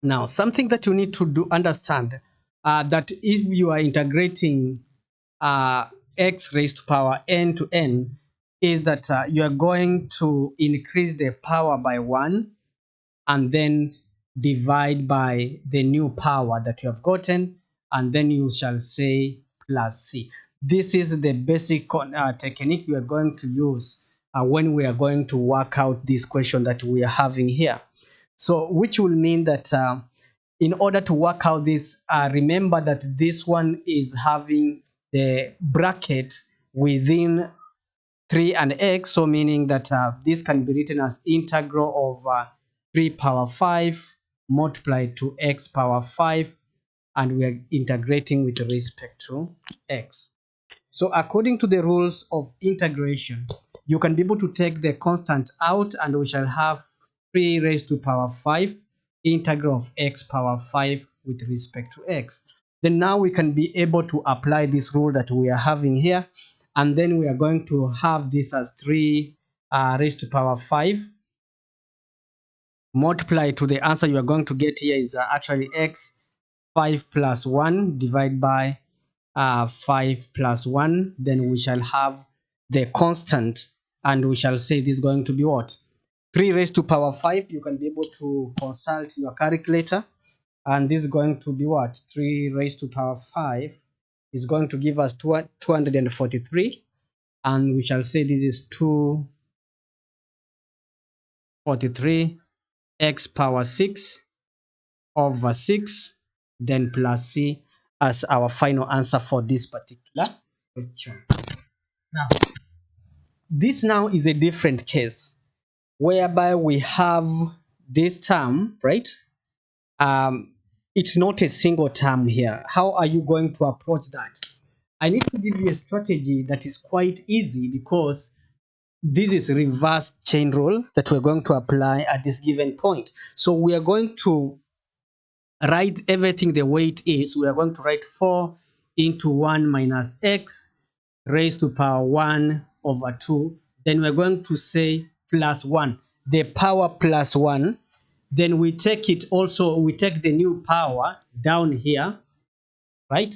Now, something that you need to do understand that if you are integrating x raised to power n to n, is that you are going to increase the power by 1 and then divide by the new power that you have gotten, and then you shall say plus c. This is the basic technique we are going to use when we are going to work out this question that we are having here. So which will mean that in order to work out this, remember that this one is having the bracket within 3 and x, so meaning that this can be written as integral of 3 power 5 multiplied to x power 5, and we are integrating with respect to x. So according to the rules of integration, you can be able to take the constant out, and we shall have 3 raised to power 5 integral of x power 5 with respect to x. Then now we can be able to apply this rule that we are having here, and then we are going to have this as 3 raised to power 5 multiply to the answer you are going to get here is actually x 5 plus 1 divided by 5 plus 1. Then we shall have the constant, and we shall say this is going to be what? 3 raised to power 5. You can be able to consult your calculator, and this is going to be what? 3 raised to power 5 is going to give us 243, and we shall say this is 243 x power 6 over 6, then plus c as our final answer for this particular question. Now, this now is a different case whereby we have this term, right? It's not a single term here. How are you going to approach that? I need to give you a strategy that is quite easy, because this is reverse chain rule that we're going to apply at this given point. So we are going to write everything the way it is. We are going to write 4 into 1 minus x raised to power 1 over 2. Then we're going to say plus 1, the power plus 1. Then we take it also, we take the new power down here, right?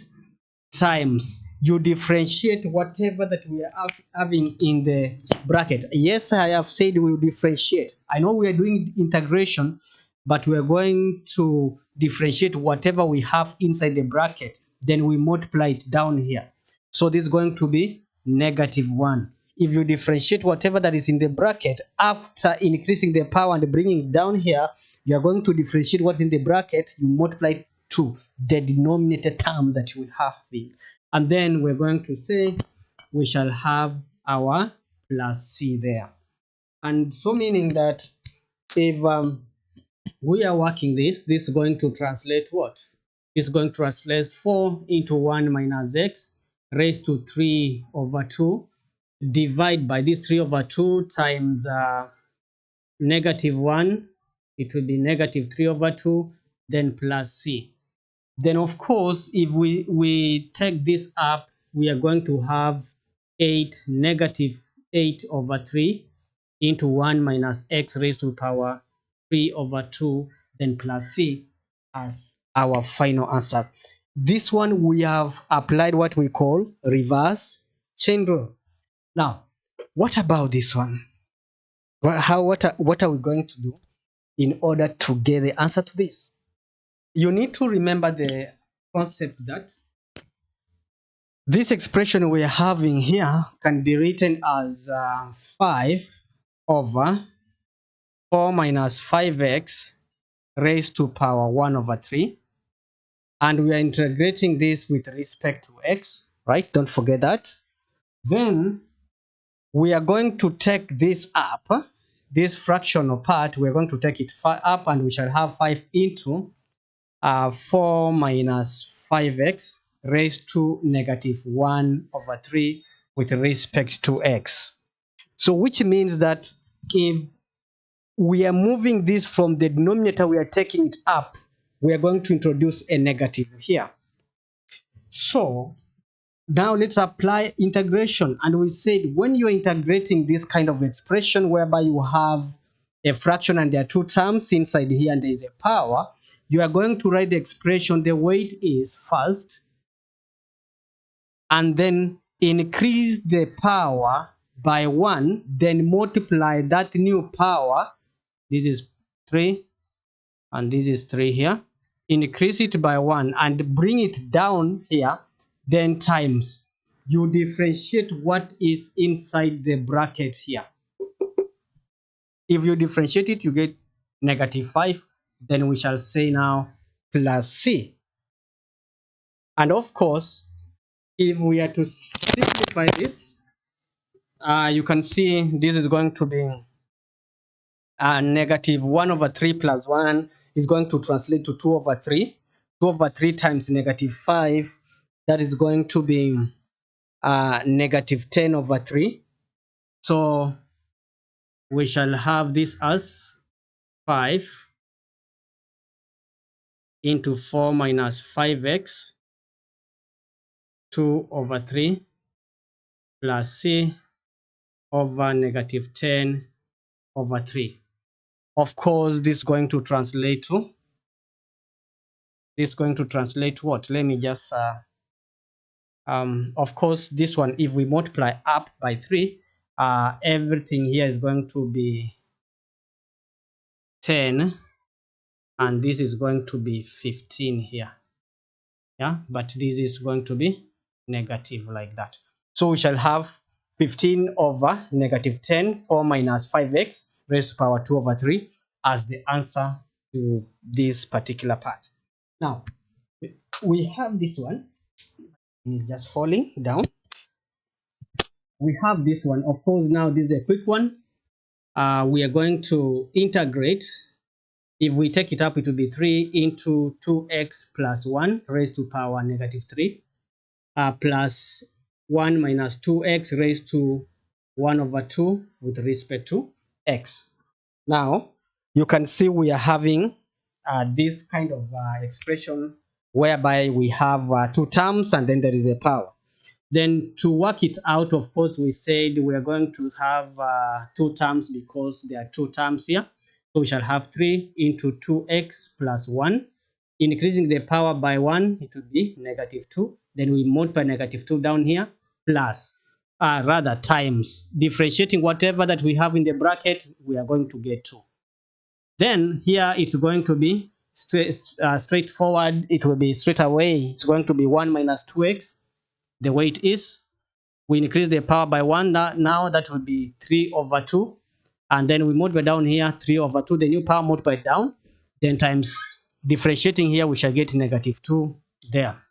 Times, you differentiate whatever that we are having in the bracket. Yes, I have said we will differentiate. I know we are doing integration, but we are going to differentiate whatever we have inside the bracket. Then we multiply it down here. So this is going to be negative 1. If you differentiate whatever that is in the bracket after increasing the power and bringing it down here, you are going to differentiate what's in the bracket. You multiply to the denominator term that you have in, and then we're going to say we shall have our plus c there. And so meaning that if we are working this is going to translate what? It's going to translate 4 into 1 minus x raised to 3 over 2 divide by this 3 over 2 times negative 1. It will be negative 3 over 2, then plus c. Then of course, if we take this up, we are going to have 8 negative 8 over 3 into 1 minus x raised to power 3 over 2, then plus c as our final answer. This one we have applied what we call reverse chain rule. Now, what about this one? What are we going to do in order to get the answer to this? You need to remember the concept that this expression we are having here can be written as 5 over 4 minus 5x raised to power 1 over 3. And we are integrating this with respect to x, right? Don't forget that. Then we are going to take this up, this fractional part, we're going to take it up, and we shall have 5 into 4 minus 5x raised to negative 1 over 3 with respect to x. So which means that if we are moving this from the denominator, we are taking it up, we are going to introduce a negative here. So now let's apply integration. And we said when you're integrating this kind of expression whereby you have a fraction and there are two terms inside here and there is a power, you are going to write the expression the way it is first, and then increase the power by 1, then multiply that new power. This is 3 and this is 3 here. Increase it by 1 and bring it down here, then times. You differentiate what is inside the bracket here. If you differentiate it, you get -5. Then we shall say now plus C. And of course, if we are to simplify this, you can see this is going to be -1/3 plus 1 is going to translate to 2/3. 2/3 times -5, that is going to be -10/3. So we shall have this as 5 into 4 minus 5x 2/3 plus C over -10/3. Of course, this is going to translate to what? Let me just of course, this one, if we multiply up by 3, everything here is going to be 10 and this is going to be 15 here. Yeah, but this is going to be negative like that. So we shall have 15 over -10, 4 minus 5x raised to power 2/3 as the answer to this particular part. Now, we have this one. It's just falling down. We have this one. Of course, now this is a quick one. We are going to integrate. If we take it up, it will be 3 into 2x plus 1 raised to power -3 plus 1 minus 2x raised to 1/2 with respect to x. Now, you can see we are having this kind of expression whereby we have two terms and then there is a power. Then to work it out, of course, we said we are going to have two terms because there are two terms here. So we shall have 3 into 2x plus 1. Increasing the power by 1, it would be -2. Then we multiply -2 down here, plus, rather times. Differentiating whatever that we have in the bracket, we are going to get 2. Then here it's going to be straightforward. It will be straight away. It's going to be 1 minus 2x. The way it is, we increase the power by 1. Now that will be 3/2, and then we multiply down here 3/2. The new power multiplied down, then times. Differentiating here, we shall get -2 there.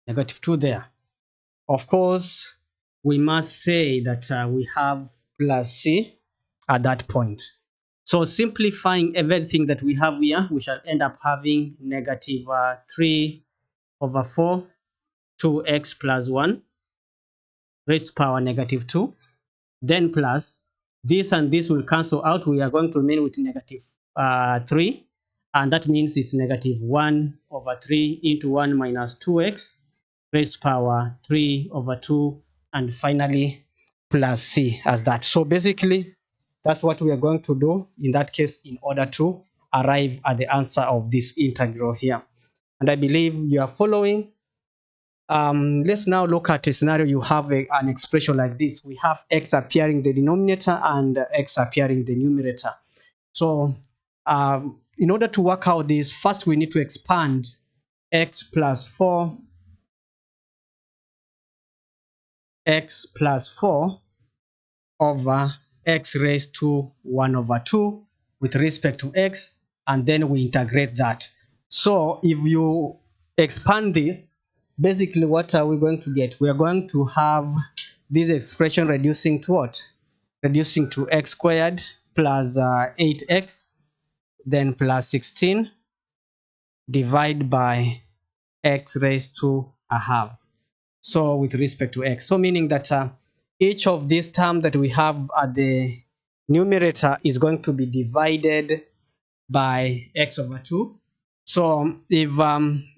-2 there. Of course, we must say that we have plus C at that point. So simplifying everything that we have here, we shall end up having -3/4 2x plus 1 raised to power -2, then plus this and this will cancel out. We are going to remain with -3, and that means it's -1/3 into 1 minus 2x raised to power 3/2, and finally plus C as that. So basically, that's what we are going to do in that case in order to arrive at the answer of this integral here. And I believe you are following. Let's now look at a scenario. You have an expression like this. We have x appearing the denominator and x appearing the numerator. So in order to work out this, first we need to expand x plus 4 over x raised to 1/2 with respect to x, and then we integrate that. So if you expand this, basically what are we going to get? We are going to have this expression reducing to what? Reducing to x squared plus 8x, then plus 16 divided by x raised to 1/2. So with respect to x. So meaning that each of these terms that we have at the numerator is going to be divided by x/2. So if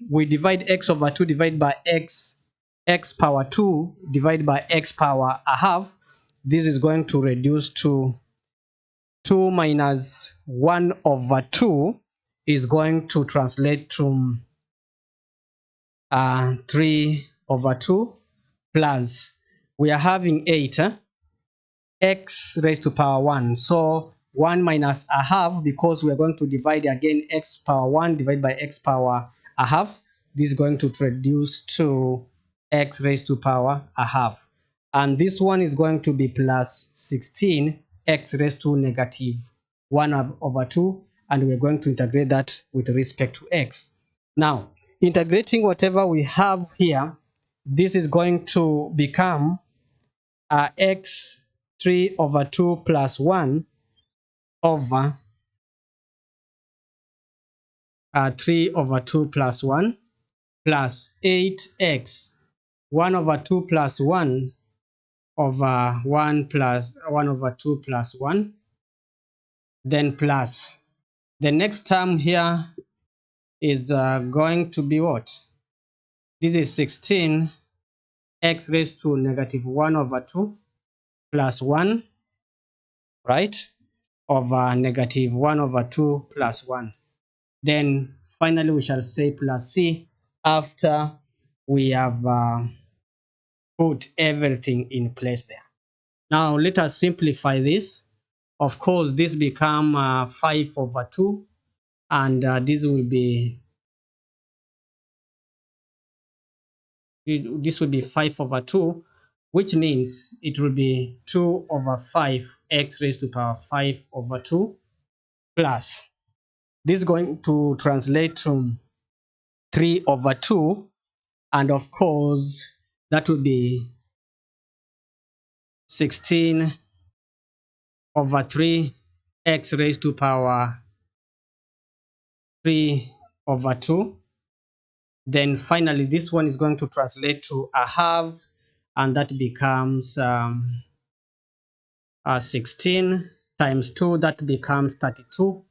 we divide x/2 divided by x power 2 divided by x power 1/2, this is going to reduce to 2 minus 1 over 2 is going to translate to 3 over 2 plus, we are having 8, x raised to power 1. So 1 minus a half, because we are going to divide again x power 1 divided by x power a half. This is going to reduce to x raised to power a half. And this one is going to be plus 16 x raised to negative 1 over 2. And we're going to integrate that with respect to x. Now, integrating whatever we have here, this is going to become x 3 over 2 plus 1 over 3 over 2 plus 1 plus 8x 1 over 2 plus 1 over 1 plus 1 over 2 plus 1, then plus the next term here is going to be what? This is 16 x raised to negative 1 over 2 plus 1, right, over negative 1 over 2 plus 1. Then finally we shall say plus c after we have put everything in place there. Now let us simplify this. Of course, this become 5 over 2, and this will be 5 over 2, which means it will be 2 over 5 x raised to power 5 over 2 plus, this is going to translate to 3 over 2, and of course that will be 16 over 3 x raised to power 3 over 2. Then finally this one is going to translate to a half, and that becomes 16 times 2, that becomes 32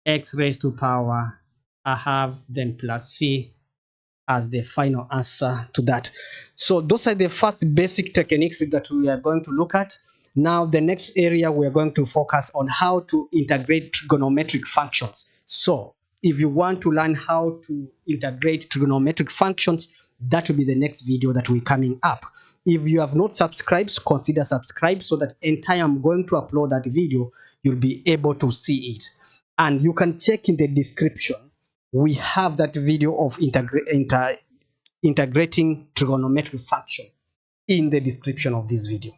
x raised to power a half, then plus c as the final answer to that. So those are the first basic techniques that we are going to look at. Now the next area we are going to focus on how to integrate trigonometric functions. So if you want to learn how to integrate trigonometric functions, that will be the next video that will be coming up. If you have not subscribed, consider subscribe so that anytime I'm going to upload that video, you'll be able to see it. And you can check in the description. We have that video of integrating trigonometric function in the description of this video.